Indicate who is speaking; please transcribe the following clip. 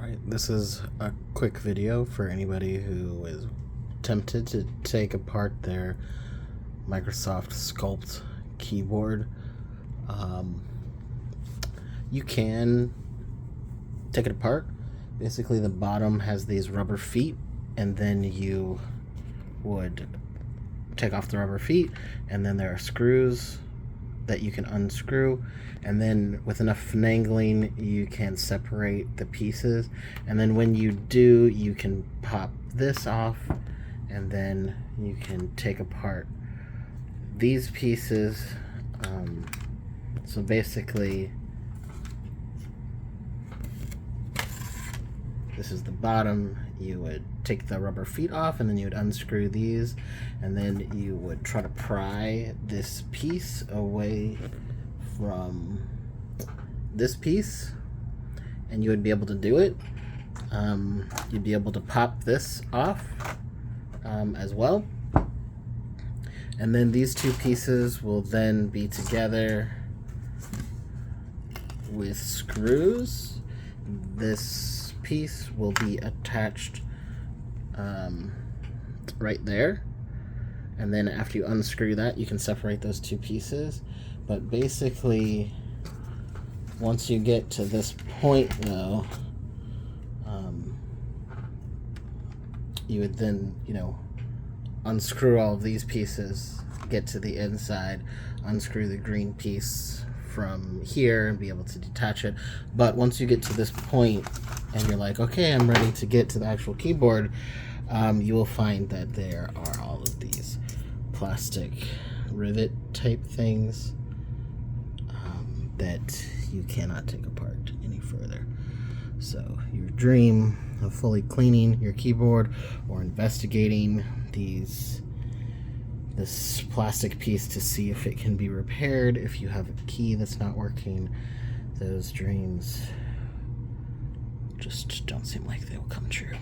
Speaker 1: Alright, this is a quick video for anybody who is tempted to take apart their Microsoft Sculpt keyboard. You can take it apart. Basically, the bottom has these rubber feet, and then you would take off the rubber feet, and then there are screws that you can unscrew, and then with enough finagling you can separate the pieces, and then when you do, you can pop this off, and then you can take apart these pieces. So basically, this is the bottom. You would take the rubber feet off, and then you would unscrew these, and then you would try to pry this piece away from this piece, and you would be able to do it. You'd be able to pop this off as well, and then these two pieces will then be together with screws. This piece will be attached right there, and then after you unscrew that, you can separate those two pieces. But basically, once you get to this point though, you would then, unscrew all of these pieces, get to the inside, unscrew the green piece from here and be able to detach it. But once you get to this point and you're like, okay, I'm ready to get to the actual keyboard, you will find that there are all of these plastic rivet type things that you cannot take apart any further. So your dream of fully cleaning your keyboard or investigating this plastic piece to see if it can be repaired, if you have a key that's not working, those dreams just don't seem like they will come true.